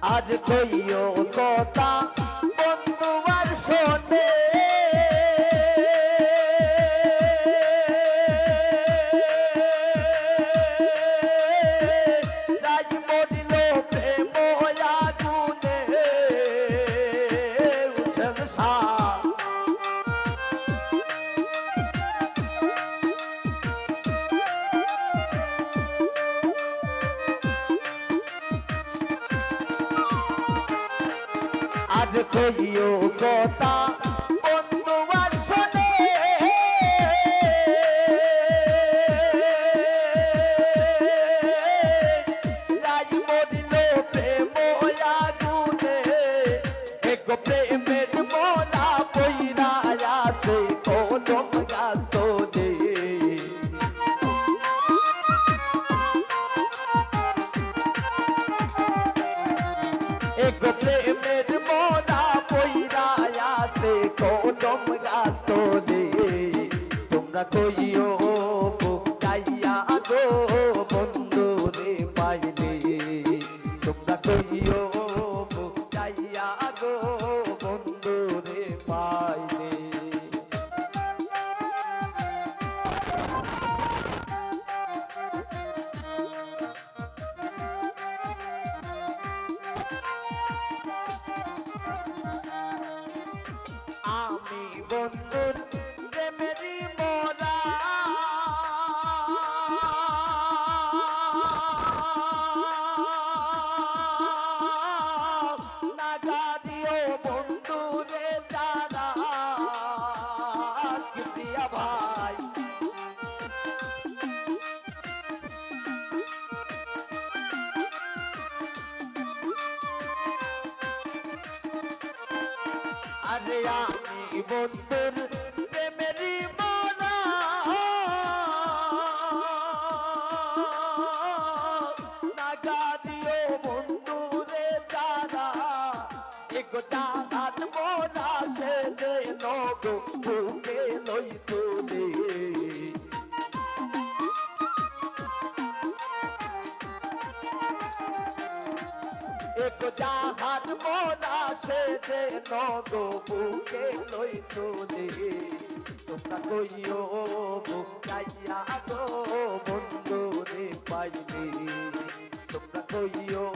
আজ কইও কথা বন্ধু আর শোনে রাজ মরিল প্রেম আগুনে সংসার আজ কইও কথা বন্ধু আর শোনে রাজ মরিল প্রেম আগুনে এক প্রেমের মোরা বইরা আসে কদম গাছ তোলে এক প্রেমের মোরা বইরা আসে কদম গাছ তোলে তোমরা কইও বুকাইয়া গো বন্ধু রে পাইলে তোমরা কইও বুকাইয়া গো বন্ধু রে পাইলে আমি বন্ধুর প্রেমেরই মোরা নাগা দিও বন্ধুরে যারা কিতিয়া ভাই আরে আমি বন্ধুর প্রেমেরই মোরা নাগা দিও বন্ধুরে যারা একতা হাত মোরা সে যে নগো বুকে লই তুলে একতা হাত মোরা সে যে নগো বুকে লই তুলে তোমরা কইও বুকাইয়া গো বন্ধু রে পাইলে তোমরা কইও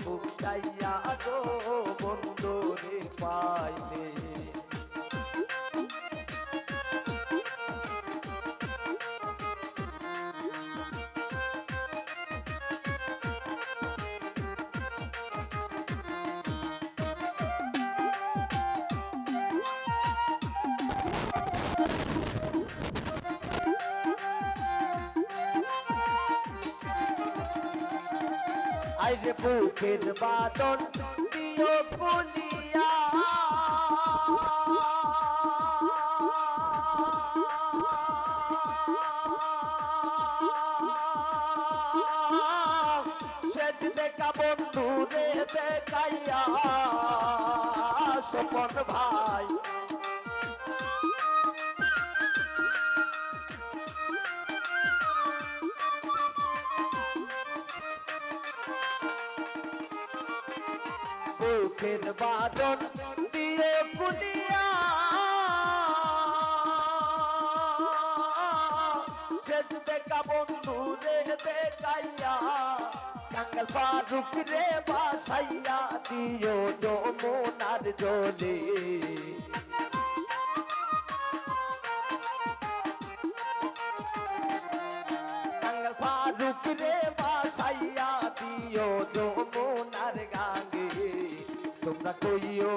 বুকাইয়া গো বন্ধু রে পাইলে আইরে বুকের বাদন দিও ফুলিয়া সেজ দেখা বন্ধু রে দেখাইয়া স্বপন ভাই বুকের বাদন দিয়ে ফুলিয়া সেজ দেখা বন্ধু রে দেখাইয়া কাঙ্গাল ফারুক রে বাসাইয়া দিও যমুনার জলে কাঙ্গাল ফারুক রে বাসাইয়া দিও যমুনার গাঙ্গে তোমরা কইও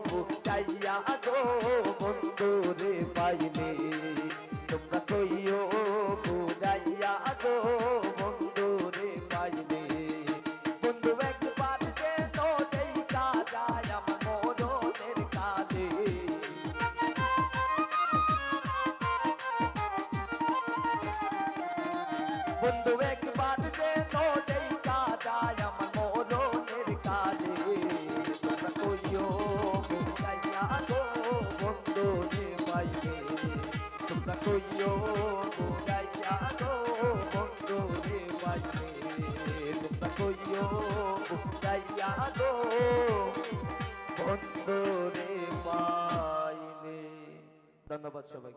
বুকাইয়া গো বন্ধু রে পাইলে তোমরা কইও বুকাইয়া গো বন্ধু রে পাইলে বন্ধু একবার যে নদী কাজায় আমার মরণের কাজে বন্ধু একবার যে নদী কাজায় আমার মরণের কাজে তোমরা কইও বুকাইয়া গো বন্ধু রে পাইলে তোমরা কইও বুকাইয়া গো বন্ধু রে পাইলে তোমরা কইও বুকাইয়া গো বন্ধু রে পাইলে। ধন্যবাদ সবাই।